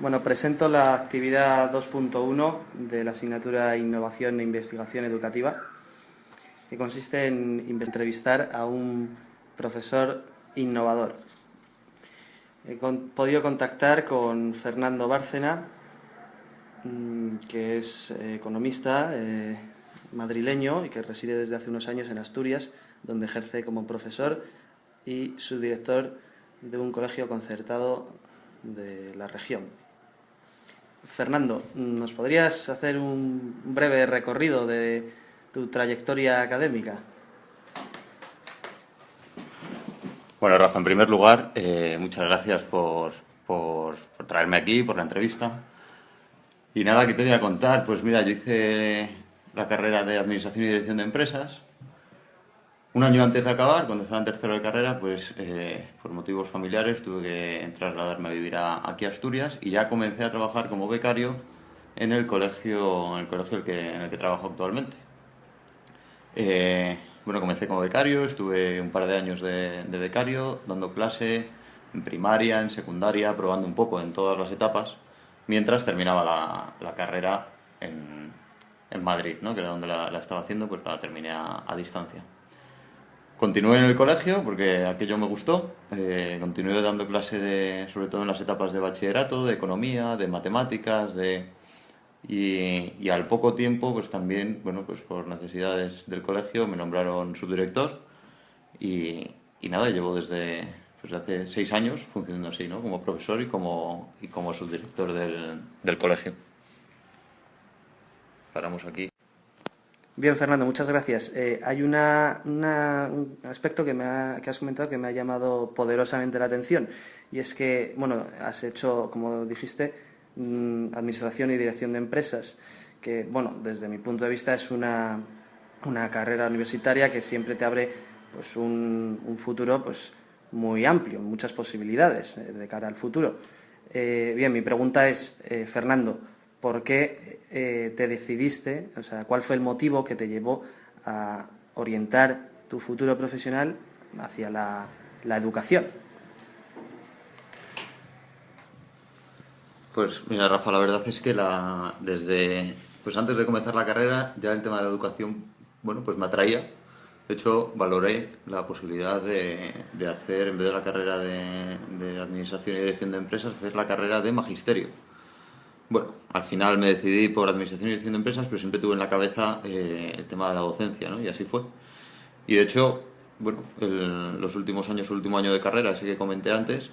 Bueno, presento la actividad 2.1 de la asignatura Innovación e Investigación Educativa, que consiste en entrevistar a un profesor innovador. He podido contactar con Fernando Bárcena, que es economista madrileño y que reside desde hace unos años en Asturias, donde ejerce como profesor y subdirector de un colegio concertado de la región. Fernando, ¿nos podrías hacer un breve recorrido de tu trayectoria académica? Bueno, Rafa, en primer lugar, muchas gracias por traerme aquí, por la entrevista. Y nada, ¿qué te voy a contar? Pues mira, yo hice la carrera de Administración y Dirección de Empresas. Un año antes de acabar, cuando estaba en tercero de carrera, pues por motivos familiares tuve que trasladarme a vivir aquí a Asturias y ya comencé a trabajar como becario en el colegio en el que trabajo actualmente. Bueno, comencé como becario, estuve un par de años de becario, dando clase en primaria, en secundaria, probando un poco en todas las etapas, mientras terminaba la carrera en Madrid, ¿no? Que era donde la estaba haciendo, pues la terminé a distancia. Continué en el colegio porque aquello me gustó, continué dando clase sobre todo en las etapas de bachillerato, de economía, de matemáticas, y al poco tiempo pues también, bueno, pues por necesidades del colegio me nombraron subdirector y nada, llevo desde hace 6 años funcionando así, ¿no? Como profesor y como subdirector del colegio. Paramos aquí. Bien, Fernando, muchas gracias. Hay un aspecto que has comentado que me ha llamado poderosamente la atención, y es que, bueno, has hecho, como dijiste, Administración y Dirección de Empresas, que, bueno, desde mi punto de vista es una carrera universitaria que siempre te abre pues un futuro pues muy amplio, muchas posibilidades de cara al futuro. Bien, mi pregunta es, Fernando, ¿por qué te decidiste, o sea, cuál fue el motivo que te llevó a orientar tu futuro profesional hacia la educación? Pues mira, Rafa, la verdad es que pues antes de comenzar la carrera ya el tema de la educación, bueno, pues me atraía. De hecho, valoré la posibilidad de hacer, en vez de la carrera de Administración y Dirección de Empresas, hacer la carrera de Magisterio. Bueno, al final me decidí por Administración y Dirección de Empresas, pero siempre tuve en la cabeza el tema de la docencia, ¿no? Y así fue. Y de hecho, bueno, los últimos años, el último año de carrera, ese que comenté antes,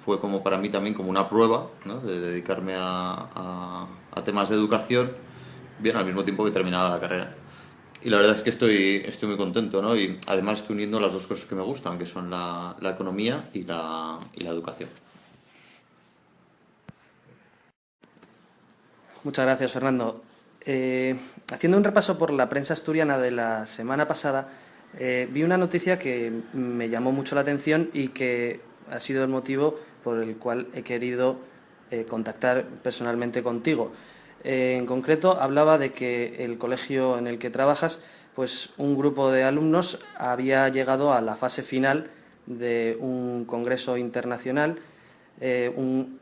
fue como para mí también como una prueba, ¿no? De dedicarme a temas de educación, bien, al mismo tiempo que terminaba la carrera. Y la verdad es que estoy muy contento, ¿no? Y además estoy uniendo las dos cosas que me gustan, que son la economía y la educación. Muchas gracias, Fernando. Haciendo un repaso por la prensa asturiana de la semana pasada, vi una noticia que me llamó mucho la atención y que ha sido el motivo por el cual he querido contactar personalmente contigo. En concreto, hablaba de que el colegio en el que trabajas, pues un grupo de alumnos había llegado a la fase final de un congreso internacional de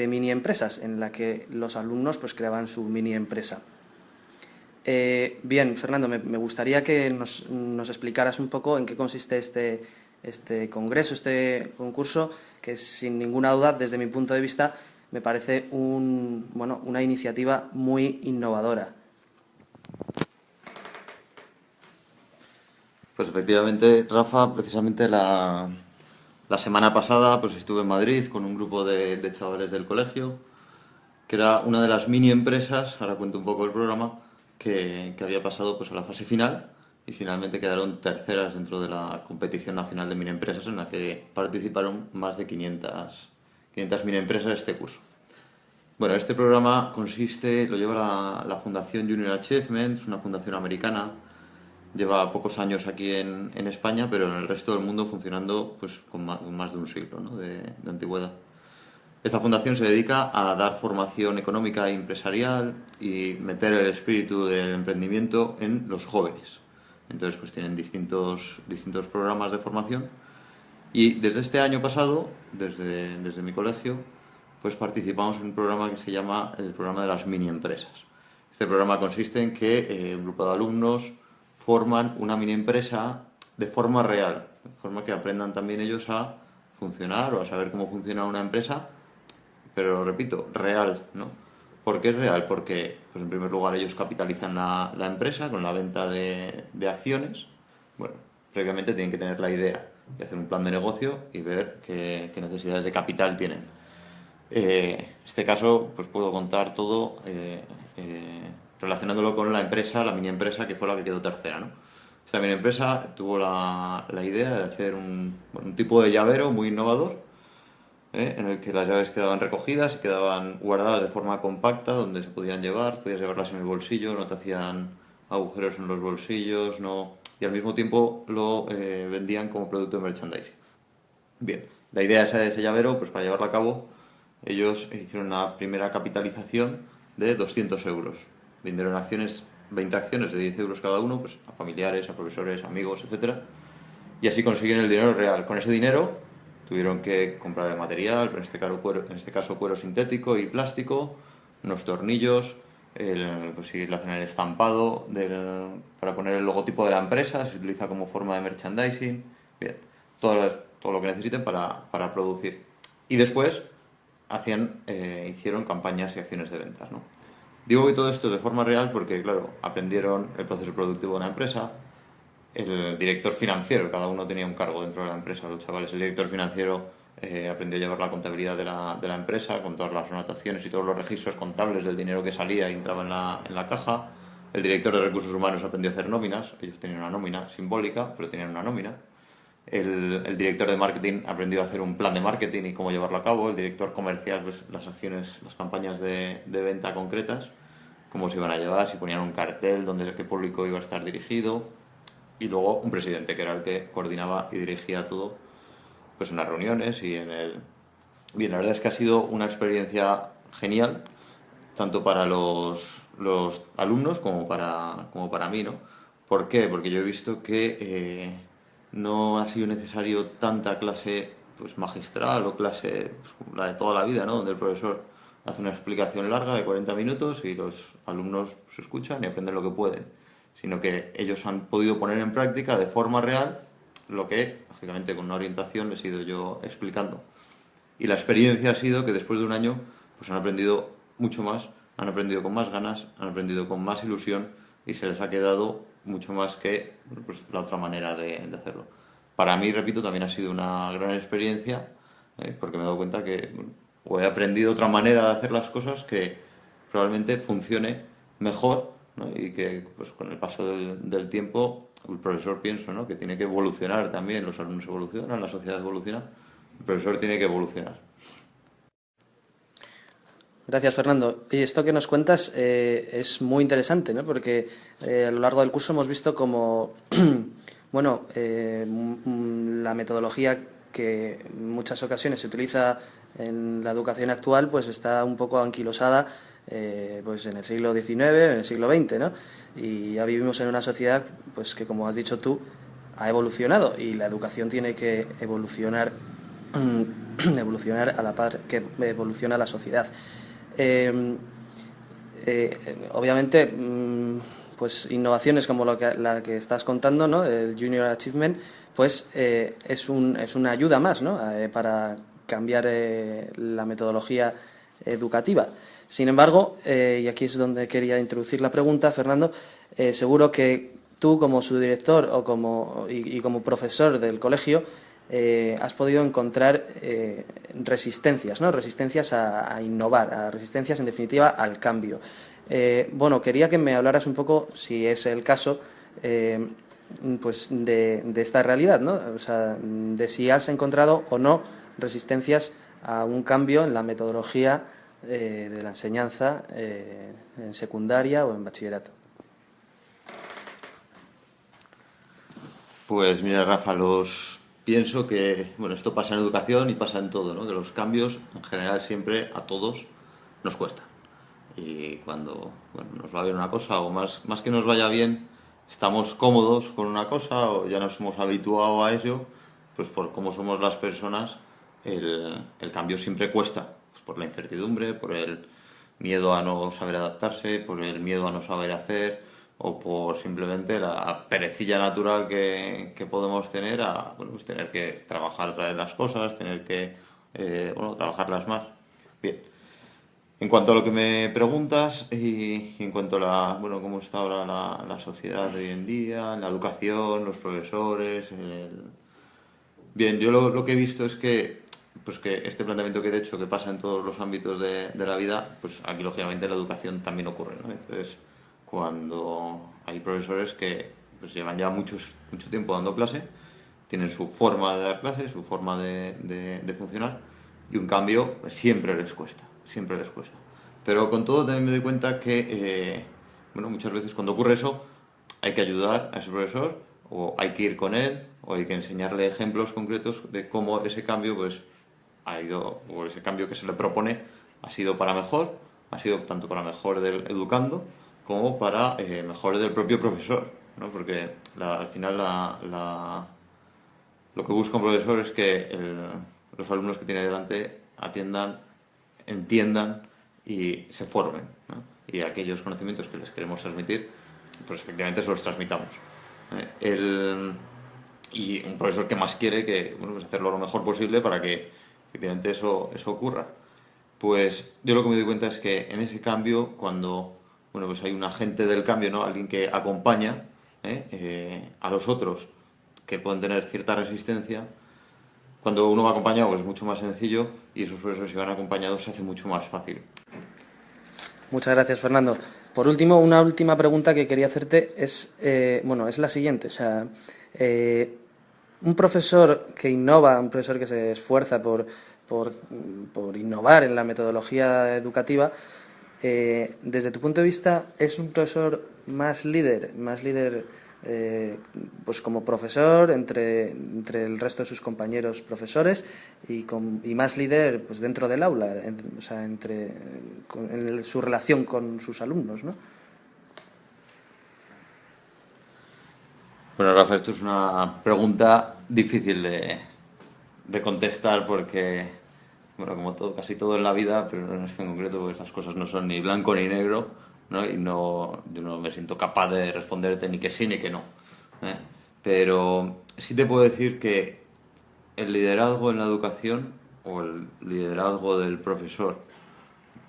mini empresas, en la que los alumnos pues creaban su mini empresa. Bien, Fernando, me gustaría que nos explicaras un poco en qué consiste este congreso, este concurso, que sin ninguna duda, desde mi punto de vista, me parece una iniciativa muy innovadora. Pues efectivamente, Rafa, precisamente la semana pasada pues estuve en Madrid con un grupo de chavales del colegio, que era una de las mini empresas, ahora cuento un poco el programa, que había pasado pues a la fase final y finalmente quedaron terceras dentro de la competición nacional de mini empresas, en la que participaron más de 500 mini empresas de este curso. Bueno, este programa lo lleva la Fundación Junior Achievements, una fundación americana. Lleva pocos años aquí en España, pero en el resto del mundo funcionando pues con más de un siglo, ¿no? de antigüedad. Esta fundación se dedica a dar formación económica e empresarial y meter el espíritu del emprendimiento en los jóvenes. Entonces pues tienen distintos programas de formación y desde este año pasado, desde mi colegio, pues participamos en un programa que se llama el programa de las mini empresas. Este programa consiste en que un grupo de alumnos forman una mini empresa de forma real, de forma que aprendan también ellos a funcionar o a saber cómo funciona una empresa, pero repito, real, ¿no? ¿Por qué es real? Porque, pues en primer lugar, ellos capitalizan la empresa con la venta de acciones. Bueno, previamente tienen que tener la idea y hacer un plan de negocio y ver qué necesidades de capital tienen. En este caso, pues puedo contar todo relacionándolo con la empresa, la mini empresa, que fue la que quedó tercera, ¿no? Esta mini empresa tuvo la idea de hacer un tipo de llavero muy innovador, en el que las llaves quedaban recogidas y quedaban guardadas de forma compacta, donde se podían llevar, podías llevarlas en el bolsillo, no te hacían agujeros en los bolsillos, no, y al mismo tiempo lo vendían como producto de merchandising. Bien, la idea de ese llavero, pues para llevarlo a cabo, ellos hicieron una primera capitalización de 200 euros. Vendieron 20 acciones de 10 euros cada uno, pues a familiares, a profesores, amigos, etcétera, y así consiguieron el dinero real. Con ese dinero tuvieron que comprar el material, en este caso cuero sintético y plástico, unos tornillos, pues si le hacen el estampado para poner el logotipo de la empresa, se utiliza como forma de merchandising, bien, todo lo que necesiten para producir. Y después hicieron campañas y acciones de ventas, ¿no? Digo que todo esto es de forma real porque, claro, aprendieron el proceso productivo de una empresa, el director financiero, cada uno tenía un cargo dentro de la empresa, los chavales. El director financiero aprendió a llevar la contabilidad de la empresa, con todas las anotaciones y todos los registros contables del dinero que salía y entraba en la caja. El director de recursos humanos aprendió a hacer nóminas, ellos tenían una nómina simbólica, pero tenían una nómina. El director de marketing aprendió a hacer un plan de marketing y cómo llevarlo a cabo. El director comercial, pues las acciones, las campañas de venta concretas, cómo se iban a llevar, si ponían un cartel, dónde qué público iba a estar dirigido. Y luego un presidente, que era el que coordinaba y dirigía todo, pues en las reuniones y Bien, la verdad es que ha sido una experiencia genial, tanto para los alumnos como para mí, ¿no? ¿Por qué? Porque yo he visto que no ha sido necesario tanta clase pues magistral o clase pues, la de toda la vida, ¿no? Donde el profesor hace una explicación larga de 40 minutos y los alumnos se escuchan y aprenden lo que pueden, sino que ellos han podido poner en práctica de forma real lo que, lógicamente, con una orientación les he ido yo explicando. Y la experiencia ha sido que después de un año pues han aprendido mucho más, han aprendido con más ganas, han aprendido con más ilusión y se les ha quedado mucho más que pues, la otra manera de hacerlo. Para mí, repito, también ha sido una gran experiencia porque me he dado cuenta que o he aprendido otra manera de hacer las cosas que probablemente funcione mejor, ¿no? Y que pues con el paso del tiempo el profesor pienso, ¿no? Que tiene que evolucionar también, los alumnos evolucionan, la sociedad evoluciona, el profesor tiene que evolucionar. Gracias, Fernando. Y esto que nos cuentas es muy interesante, ¿no? Porque a lo largo del curso hemos visto como, bueno, la metodología que en muchas ocasiones se utiliza en la educación actual, pues está un poco anquilosada pues en el siglo XIX, en el siglo XX, ¿no? Y ya vivimos en una sociedad pues que, como has dicho tú, ha evolucionado y la educación tiene que evolucionar a la par que evoluciona la sociedad. Obviamente, pues innovaciones como la que estás contando, ¿no? El Junior Achievement, pues es una ayuda más, ¿no? Para cambiar la metodología educativa. Sin embargo, y aquí es donde quería introducir la pregunta, Fernando, seguro que tú como su director o como profesor del colegio has podido encontrar resistencias, ¿no? Resistencias a innovar, resistencias en definitiva al cambio. Bueno, quería que me hablaras un poco, si es el caso, pues de esta realidad, ¿no? O sea, de si has encontrado o no resistencias a un cambio en la metodología de la enseñanza en secundaria o en bachillerato. Pues mira, Rafa, pienso que bueno, esto pasa en educación y pasa en todo, ¿no? Que los cambios en general siempre a todos nos cuestan. Y cuando nos va bien una cosa o más que nos vaya bien, estamos cómodos con una cosa o ya nos hemos habituado a ello, pues por cómo somos las personas, el cambio siempre cuesta. Pues por la incertidumbre, por el miedo a no saber adaptarse, por el miedo a no saber hacer o por simplemente la perecilla natural que podemos tener a pues tener que trabajar otra vez las cosas, tener que trabajarlas más. Bien. En cuanto a lo que me preguntas y en cuanto a cómo está ahora la sociedad de hoy en día, la educación, los profesores, bien, yo lo que he visto es que este planteamiento que he hecho, que pasa en todos los ámbitos de la vida, pues aquí lógicamente en la educación también ocurre, ¿no? Entonces, cuando hay profesores que pues llevan ya mucho tiempo dando clase, tienen su forma de dar clase, su forma de funcionar, y un cambio pues, siempre les cuesta. Pero con todo también me doy cuenta que, muchas veces cuando ocurre eso, hay que ayudar a ese profesor, o hay que ir con él, o hay que enseñarle ejemplos concretos de cómo ese cambio pues ha ido, o ese cambio que se le propone ha sido para mejor, ha sido tanto para mejor del educando como para mejor del propio profesor, ¿no? Porque al final lo que busca un profesor es que los alumnos que tiene delante atiendan, entiendan y se formen, ¿no? Y aquellos conocimientos que les queremos transmitir, pues efectivamente se los transmitamos. Y un profesor que más quiere que pues hacerlo lo mejor posible para que efectivamente eso ocurra. Pues yo lo que me doy cuenta es que en ese cambio, cuando pues hay un agente del cambio, ¿no? Alguien que acompaña a los otros que pueden tener cierta resistencia, cuando uno va acompañado pues es mucho más sencillo, y esos profesores si van acompañados se hace mucho más fácil. Muchas gracias, Fernando. Por último, una última pregunta que quería hacerte es la siguiente. O sea, un profesor que innova, un profesor que se esfuerza por innovar en la metodología educativa, desde tu punto de vista, ¿es un profesor más líder pues como profesor entre el resto de sus compañeros profesores y más líder pues dentro del aula, o sea, en su relación con sus alumnos, ¿no? Bueno, Rafa, esto es una pregunta difícil de contestar porque, como casi todo en la vida, pero en este en concreto, pues las cosas no son ni blanco ni negro, ¿no? Y yo no me siento capaz de responderte ni que sí ni que no, ¿eh? Pero sí te puedo decir que el liderazgo en la educación, o el liderazgo del profesor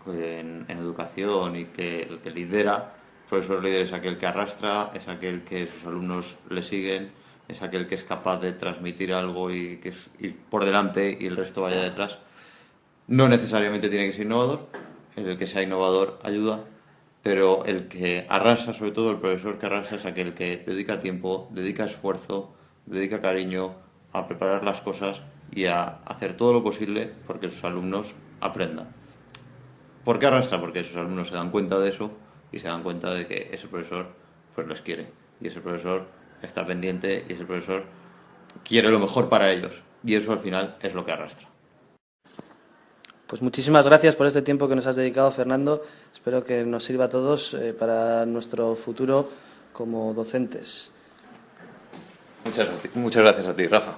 en educación, y que el que lidera, el profesor líder es aquel que arrastra, es aquel que sus alumnos le siguen, es aquel que es capaz de transmitir algo y que es ir por delante y el resto vaya detrás. No necesariamente tiene que ser innovador, el que sea innovador ayuda, pero el que arrasa, sobre todo el profesor que arrasa, es aquel que dedica tiempo, dedica esfuerzo, dedica cariño a preparar las cosas y a hacer todo lo posible porque sus alumnos aprendan. ¿Por qué arrastra? Porque sus alumnos se dan cuenta de eso y se dan cuenta de que ese profesor pues les quiere, y ese profesor está pendiente, y ese profesor quiere lo mejor para ellos, y eso al final es lo que arrastra. Pues muchísimas gracias por este tiempo que nos has dedicado, Fernando. Espero que nos sirva a todos para nuestro futuro como docentes. Muchas gracias a ti, Rafa.